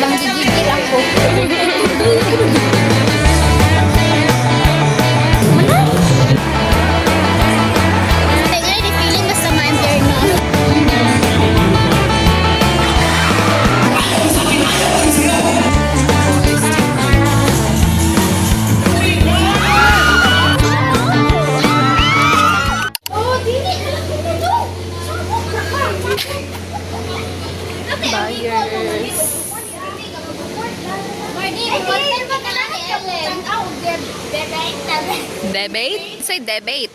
Nanggigigil ako. Kaya di feeling basta ma-employer na. Buyers. Debate? Say debate.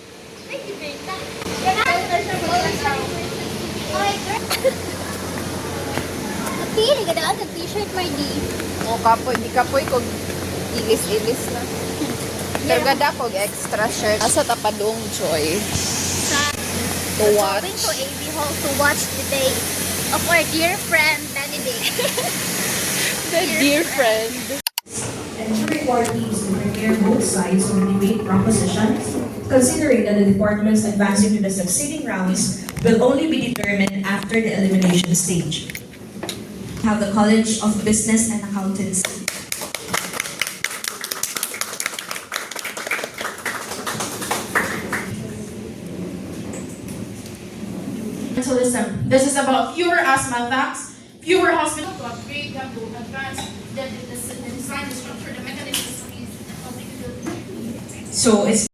Pili ka daan sa t-shirt, Mardy. O kapoy, di kapoy kog ilis-ilis na. Pero ganda kog extra shirt. Asa tapadong Joy. To watch. Going to AV Hall to watch the day of our dear friend, Danny Day. The dear friend. And to report teams to prepare both sides of the debate propositions, considering that the departments advancing to the succeeding rounds will only be determined after the elimination stage. Have the College of Business and Accountancy. This is about fewer asthma attacks, fewer hospital to upgrade them to advance the design, the structure, the mechanisms of So it's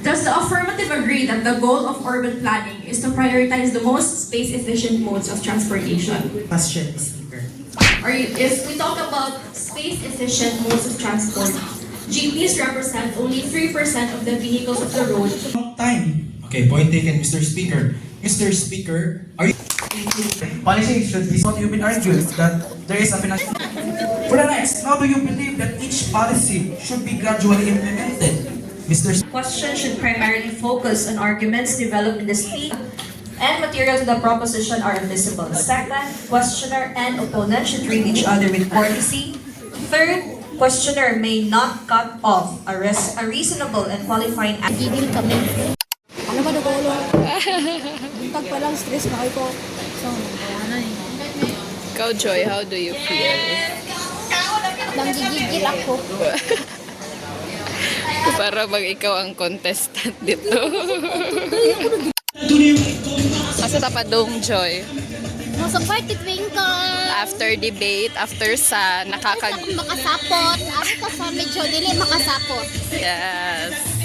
does the affirmative agree that the goal of urban planning is to prioritize the most space-efficient modes of transportation? Question, Speaker. If we talk about space-efficient modes of transport, GPs represent only 3% of the vehicles of the road. Time. Okay, point taken, Mr. Speaker. Mr. Speaker, are you... Policy should be what you've been arguing that there is a financial... For the next, how do you believe that each policy should be gradually implemented? Mr. Question should primarily focus on arguments developed in the speech and materials of the proposition are admissible. Second, questioner and opponent should treat each other with courtesy. Third, questioner may not cut off a reasonable and qualifying Gigil kami. Ano ba nag-ulo? Buntag pa lang, stress na ako. So, ano eh. Ikaw, Joy, how do you feel? Nanggigigil ako. Para mag ikaw ang contestant dito. Asa tapadong Joy? Nasa party twinkle. After debate, after sa Makasapot. Ano ka sa medyo dili makasapot. Yes.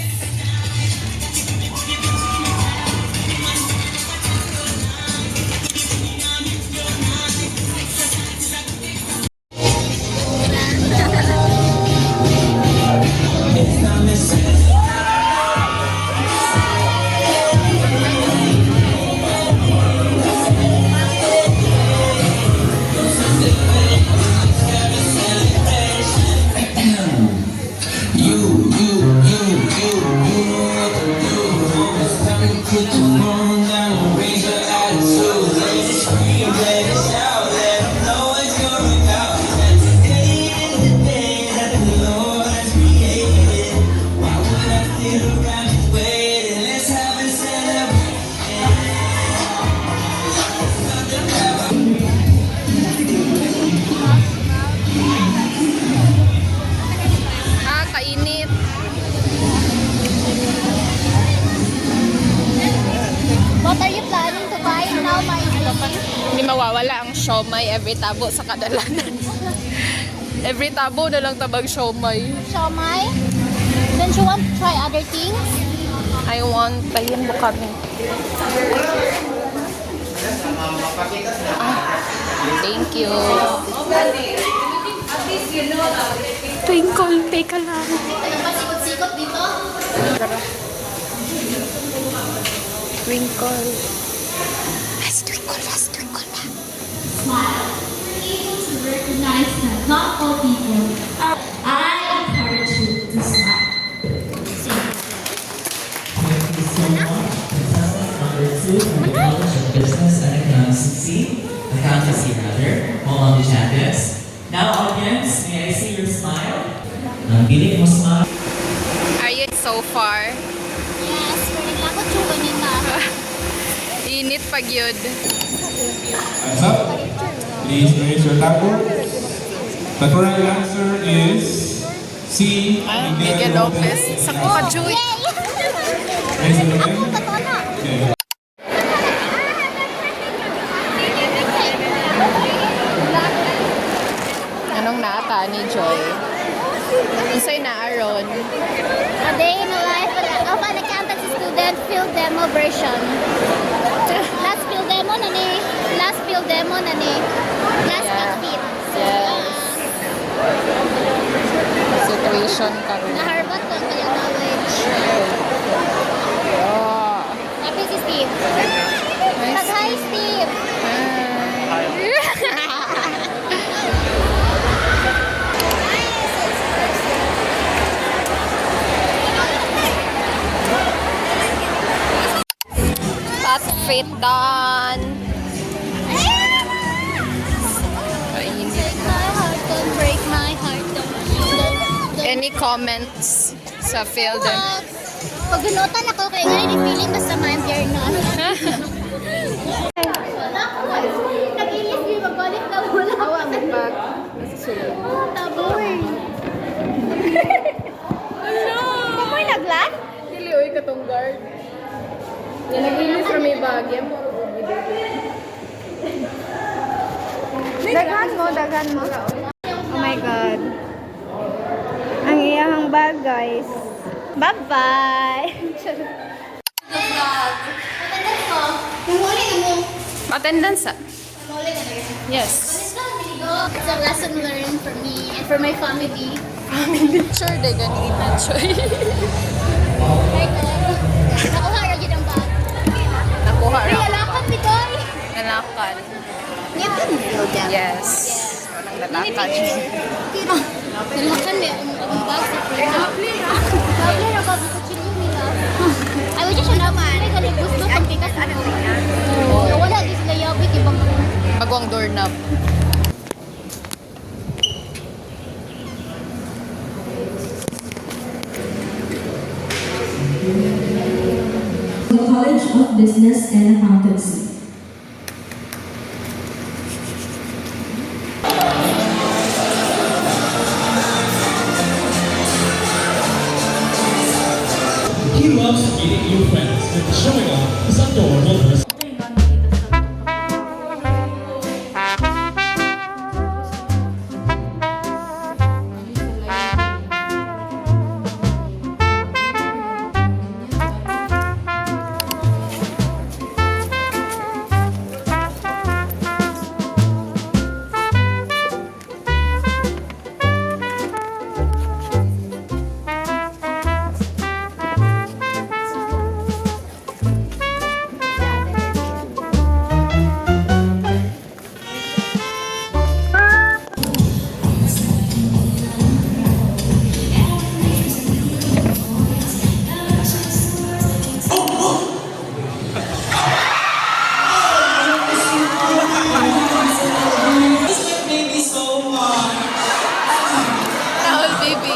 Kainit. What are you planning to buy now, my dear? Hindi mawawala ang siomay every tabo sa kadalanan. Every tabo na lang tabag siomay. Siomai? Don't you want to try other things? I want tayin mo kami. Thank you. Twinkle, teka lang. Ano pa sikot-sikot dito? Twinkle. Let's twinkle na. Smile. Able to recognize that not all people are. I encourage you to smile. Number 2 from the College of Business and Accountancy rather, all on the champions. Now audience, may I see your smile? Ang bilis mo smile. Are you so far? Yes, pero naglakot siya kanina. Init pag yun. Hands up. Please raise your tackles. The correct answer is C. Miguel Lopez. Sa ko ka, Joy. Raise it again. Okay. Anong naata ni Joy? Unsay na aron? A day in the life of an accountancy student field demo version. Last field demo na ni. Last field demo na ni. Last Yeah. outfit. Yes. Situation karon. Naharbat ko ang kanyang knowledge. Oh. Happy si Steve. Pag-hi, Steve. Fast fit done. Break my heart, don't break my heart, don't. Any comments sa field? Pag gunutan ako kay nga, hindi feeling basta ma-empire na. Nag-ilis yung magbalik na wala. Awa mo pag nasusunod. Taboy. Taboy naglan? Dili oy katong guard. Yan nagilis ra may bagya mo. Daghan mo. Oh my God. Ang iyahang bag, guys. Bye-bye. Matandang ko. Namuli na mo. Attendance ah. Namuli na rin. Yes. It's a lesson learned for me and for my family. Sure day ganina, Choy. Nakuha na yun ang bag. Nakuha ra. Lalakad ni Doy. Nalakan. Ngayon ka nilog yan. Yes. Walang nalakan. Tira. Nalakan may ang bag sa frame. Lovely na bag sa chili nila. I would just naman. May galibos mo pag tikas ano. Wala di sila yabik ibang Bagong doorknob. The College of Business and Accountancy. He loves meeting new friends and showing off his adorable personality. Rahul baby.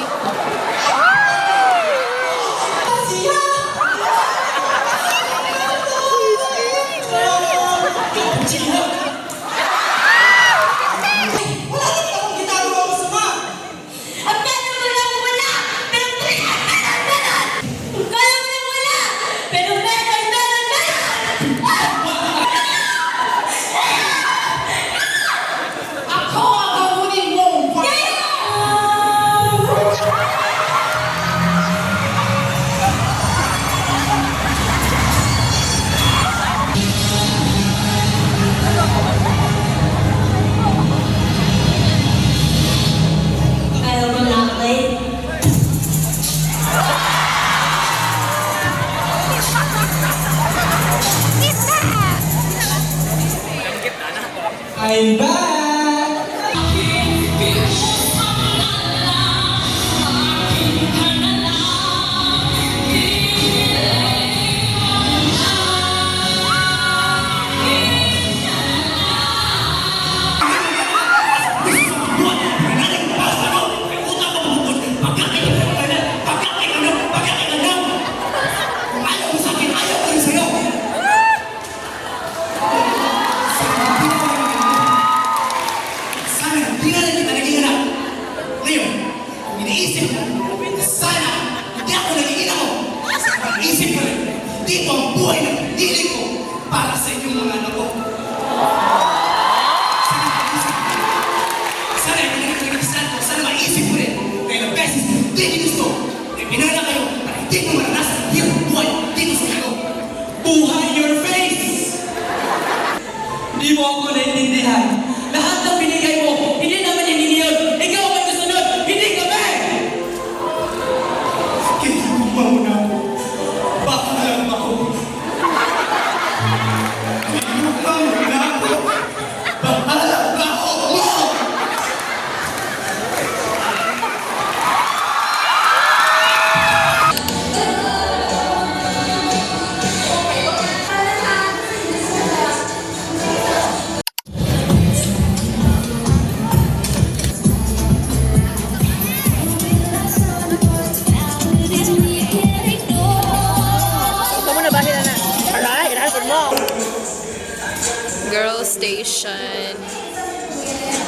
I'm back! para sa inyong mga anak ko. Sana yung pinag-ipisan ko, sana maisip mo rin. Kaya ilang beses, di ginusto. Kaya pinala kayo para hindi mo maranasan ang hirap ng buhay dito sa iyo. Buhay your face! Di mo ako naiintindihan. Lahat ng binigay mo, hindi naman hinihiyod. Ikaw ang kasunod, hindi kami! Kaya kung mauna ako, baka lang ako. Kaya kung mauna ako, bahala ba ako? Girl station.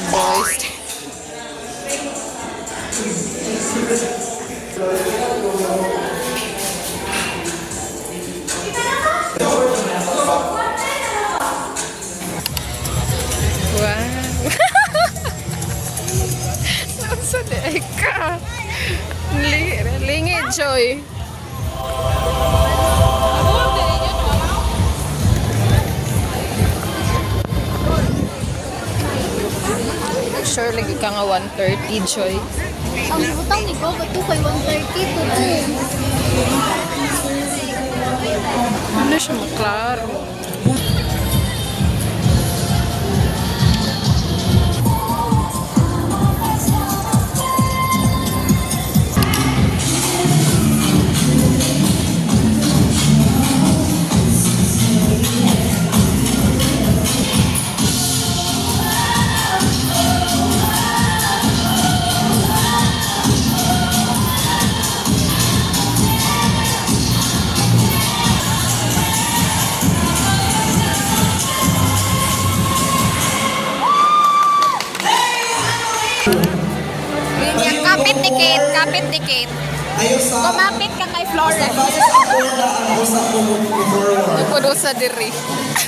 Boy station. Wow. Nasa deka. Lingid, Joy. Sure, lagi ka nga 130, Joy. Ang utang ni ko, ba't 2 kay 130 to 2? Ano siya maklaro? Kapit dikit, kapit dikit. Kumapit ka kay Florence. Puno sa diri.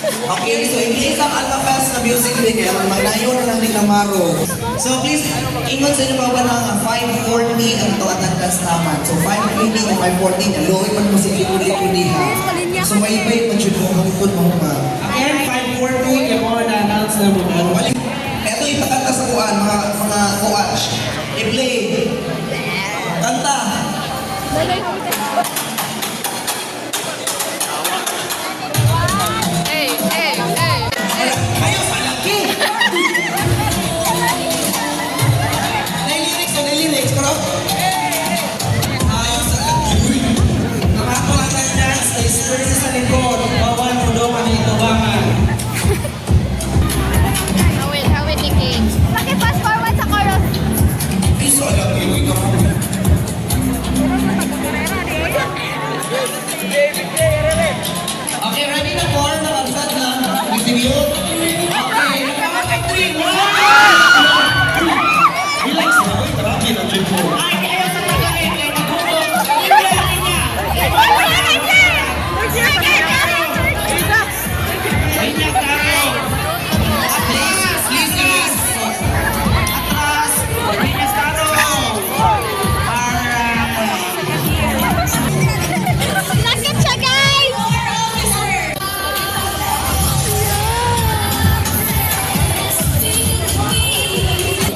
Okay, so hindi isang almakas na music video, magnayon na lang ni Camaro. So please, ingon sa inyo ba ng 540 ang ito attendance naman. So 520 o 540, loy man mo sa kikulit-kuliha. So may iba yung masyud mo hangkod mo pa. Again, 540, kaya mo na-announce na mo. Ito yung pakanta sa kuan, mga coach. I-play. Kanta. Hey, hey, hey. Kayo, malaki! Nai-lyrics, pero... Ayos sa laki. Ang ako ang dance, na-experience sa likod, bawal mo daw ang itubangan. Hawit dikit. Bakit fast forward sa chorus? Iso, laki. Uy, kapag. Okay, ready na for nakagsad na. Review. Okay, nakakatry. Relax na, uy, grabe na trip mo. Ay, kayo sa lagay. Kaya nagulo. Lakit siya, guys!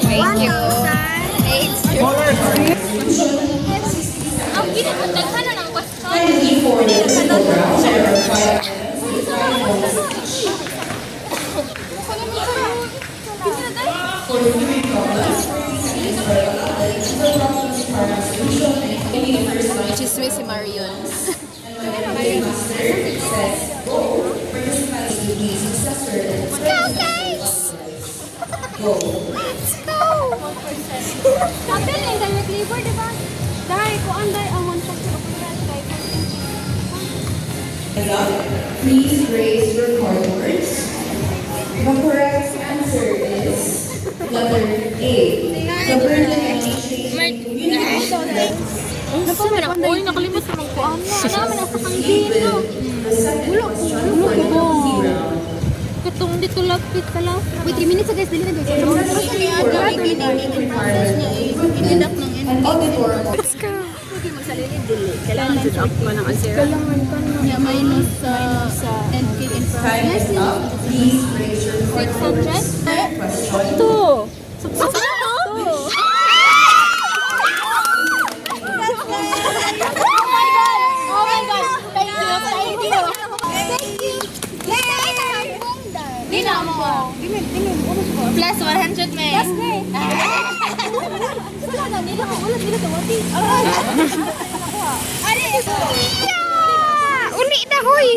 Thank you. Ang ginagandaghan na ng question. For this program, there are 5 for the three problems. Chismis si Marion. Go, guys! Let's go! Sabi na yung direct labor, di ba? Dahil ko anday ang one factor of Please raise your cardboards. The correct answer is letter A. The burden Napaman ako, nakalimot naman ko. Ano naman, nasa kang dito. Wala ko. Malapit ka lang. Wait, 3 minutes guys. Dali na guys. Inindak ng Let's go. Hindi magsalili. Dili. Kailangan dito ako ng answer. Kailangan ka na. Yeah, minus sa NK in progress. Please raise your Six subject? question. 2. Plus 100 may. Plus may. Wala na nila ko. Wala nila tawati. Uli na hoy.